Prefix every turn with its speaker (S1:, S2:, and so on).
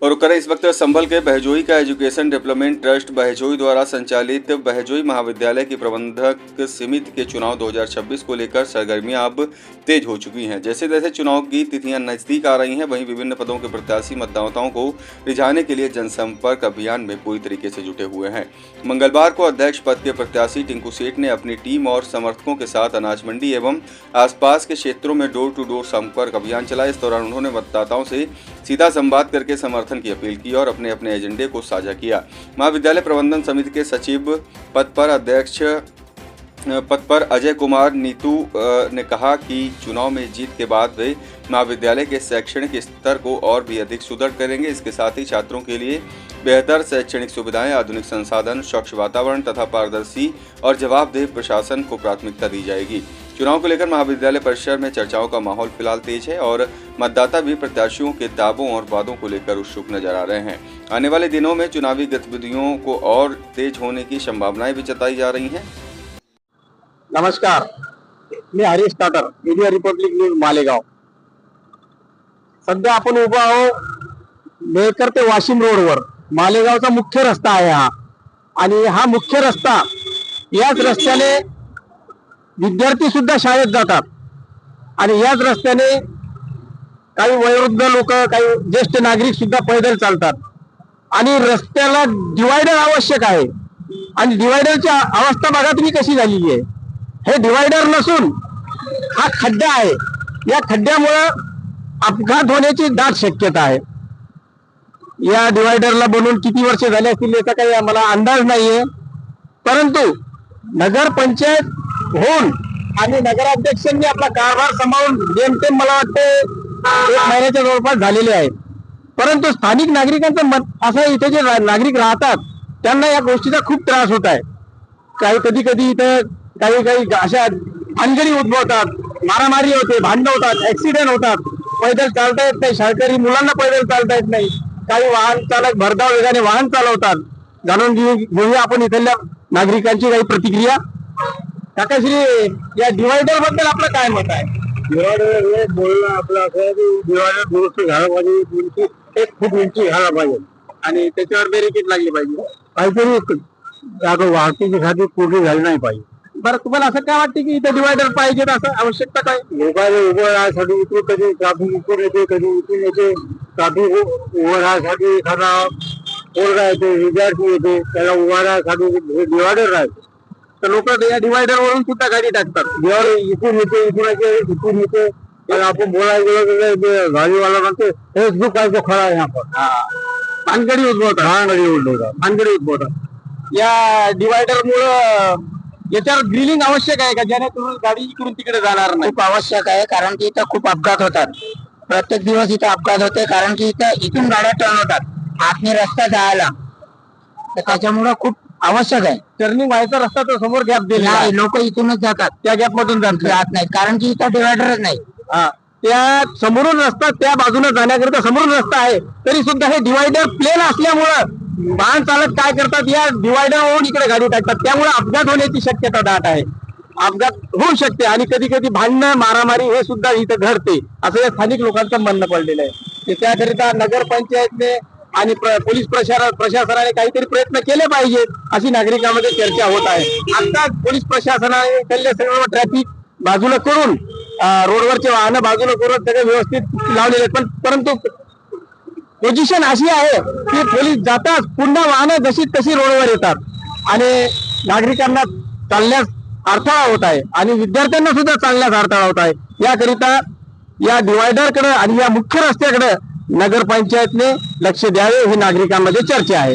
S1: और करें इस वक्त संभल के बहजोई का एजुकेशन डेवलपमेंट ट्रस्ट बहजोई द्वारा संचालित बहजोई महाविद्यालय की प्रबंधक समिति के चुनाव 2026 को लेकर सरगर्मियां अब तेज हो चुकी हैं। जैसे जैसे चुनाव की तिथियां नजदीक आ रही हैं, वहीं विभिन्न पदों के प्रत्याशी मतदाताओं को रिझाने के लिए जनसंपर्क अभियान में पूरी तरीके से जुटे हुए हैं। मंगलवार को अध्यक्ष पद के प्रत्याशी टिंकू सेठ ने अपनी टीम और समर्थकों के साथ अनाज मंडी एवं आसपास के क्षेत्रों में डोर टू डोर संपर्क अभियान चलाया। इस दौरान उन्होंने मतदाताओं से सीधा संवाद करके समर्थन की अपील की और अपने अपने एजेंडे को साझा किया। महाविद्यालय प्रबंधन समिति के सचिव पद पर अध्यक्ष पद पर अजय कुमार नीतू ने कहा कि चुनाव में जीत के बाद वे महाविद्यालय के शैक्षणिक स्तर को और भी अधिक सुदृढ़ करेंगे। इसके साथ ही छात्रों के लिए बेहतर शैक्षणिक सुविधाएं, आधुनिक संसाधन, स्वच्छ वातावरण तथा पारदर्शी और जवाबदेह प्रशासन को प्राथमिकता दी जाएगी। चुनाव को लेकर महाविद्यालय परिसर में चर्चाओं का माहौल फिलहाल तेज है और मतदाता भी प्रत्याशियों के दावों और वादों को लेकर उत्सुक नजर आ रहे हैं। आने वाले दिनों में चुनावी गतिविधियों को और तेज होने की संभावनाएं भी जताई जा रही हैं।
S2: नमस्कार, मी Harish Tatar, India Republic news Malegaon. सध्या आपण उभा आहोत मेहकर ते वाशिम रोडवर। मालेगावचा मुख्य रस्ता आहे हा, आणि हा मुख्य रस्ता, याच रस्त्याने विद्यार्थी सुद्धा शाळेत जातात आणि याच रस्त्याने काही वयोवृद्ध लोक, काही ज्येष्ठ नागरिक सुद्धा पैदल चालतात आणि रस्त्याला डिवायडर आवश्यक आहे। आणि डिवायडरची अवस्था बघा तुम्ही कशी झालेली आहे। हे डिवायडर नसून हा खड्डा आहे। या खड्ड्यामुळे अपघात होण्याची दाट शक्यता आहे। या डिवायडरला बनवून किती वर्ष झाले असतील याचा काही आम्हाला अंदाज नाहीये, परंतु नगर पंचायत होऊन आणि नगराध्यक्षांनी आपला कारभार सांभाळून जेमतेम मला वाटते 1 महिन्याच्या जवळपास झालेले आहे। परंतु स्थानिक नागरिकांचं मत असं, इथे जे नागरिक राहतात त्यांना या गोष्टीचा खूप त्रास होत आहे। काही कधी इथं काही अशा भानगडी उद्भवतात, मारामारी होते, भांडण होतात, ऍक्सिडेंट होतात, पैदल चालता येत नाही, शाळकरी मुलांना पैदल चालता येत नाही, काही वाहन चालक भरधाव वेगाने वाहन चालवतात। जाणून घेऊया आपण इथल्या नागरिकांची काही प्रतिक्रिया। काकाश्री, या डिवायडर बद्दल आपलं काय मत आहे?
S3: डिवायडर बोलणं आपलं असं आहे की डिवायडर दुरुस्त झाला पाहिजे, 1 फूट उंची घ्यायला पाहिजे
S2: आणि त्याच्यावर बॅरिकेड लागली पाहिजे,
S3: काहीतरी आता वाहतुकीसाठी पूर्ण झाली नाही पाहिजे।
S2: बरं, तुम्हाला असं काय वाटतं की इथं डिवायडर पाहिजे, असं आवश्यकता काय?
S3: लोकांना उभं राहण्यासाठी इथून कधी ट्रॅफिक इकडून येते, कधी इथून येते, ट्रॅफिक उभं राहण्यासाठी एखादा पोरगा येते, विद्यार्थी येते, त्याला उभा राहण्यासाठी डिवायडर राहते,
S2: तर लोक या डिवायडर वरून सुद्धा गाडी टाकतात।
S3: डिवायडर इथून येते, इथून येते, तर आपण बोलायला गेलं गाडीवाला म्हणते फेसबुक आहे तो खरा आहे, यहाँ पर
S2: भानगडी उद्भवतात, भानगडी उद्भवतात। या डिवायडर मुळे याच्यावर ग्रिलिंग आवश्यक आहे का, जेणेकरून गाडी इकडून तिकडे जाणार नाही?
S4: खूप आवश्यक आहे, कारण की इथं खूप अपघात होतात। प्रत्येक दिवस इथं अपघात होते, कारण की इथून गाड्या टर्न होतात आतने रस्ता जायला, तर त्याच्यामुळे खूप आवश्यक आहे।
S2: टर्निंग व्हायचा रस्ता तर समोर गॅप दिला
S4: नाही, लोक इथूनच जातात,
S2: त्या गॅप मधून
S4: जात नाहीत, कारण की इथं डिवायडरच नाही।
S2: त्या समोरून रस्ता, त्या बाजूने जाण्याकरिता समोरून रस्ता आहे, तरी सुद्धा हे डिवायडर प्लेन असल्यामुळं वाहन चालक काय करतात, या डिवायडर वरून इकडे गाडी टाकतात, त्यामुळे अपघात होण्याची शक्यता दाट आहे। अपघात होऊ शकते आणि कधी भांडणं, मारामारी हे सुद्धा इथं घडते, असं या स्थानिक लोकांचं म्हणणं पडलेलं आहे। त्याकरिता नगरपंचायतने आणि पोलीस प्रशासनाने काहीतरी प्रयत्न केले पाहिजेत, अशी नागरिकांमध्ये चर्चा होत आहे। आता पोलीस प्रशासनाने इथल्या सर्व ट्रॅफिक बाजूला करून, रोडवरचे वाहनं बाजूला करून सगळे व्यवस्थित लावलेले आहेत, परंतु पोझिशन अशी आहे की पोलीस जाताच पुन्हा वाहनं जशी तशी रोडवर येतात आणि नागरिकांना चालण्यास अडथळा होत आहे आणि विद्यार्थ्यांना सुद्धा चालण्यास अडथळा होत आहे। याकरिता या डिवायडरकडे आणि या मुख्य रस्त्याकडे नगरपंचायतने लक्ष द्यावे, ही नागरिकांमध्ये चर्चा आहे।